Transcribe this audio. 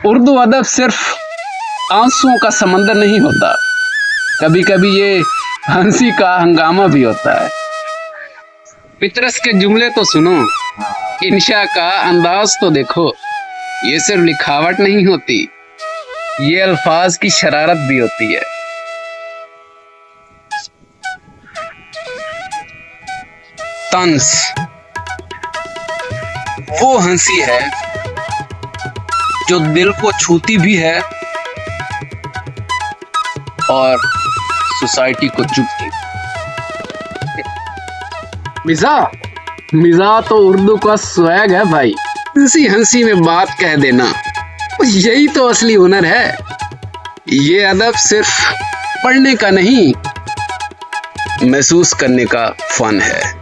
उर्दू अदब सिर्फ आंसुओं का समंदर नहीं होता, कभी कभी ये हंसी का हंगामा भी होता है। पितरस के जुमले तो सुनो, इंशा का अंदाज तो देखो, ये सिर्फ लिखावट नहीं होती, ये अल्फाज की शरारत भी होती है। तंज वो हंसी है जो दिल को छूती भी है और सोसाइटी को चुभती। मिजाह तो उर्दू का स्वैग है भाई, इसी हंसी में बात कह देना, यही तो असली हुनर है। ये अदब सिर्फ पढ़ने का नहीं, महसूस करने का फन है।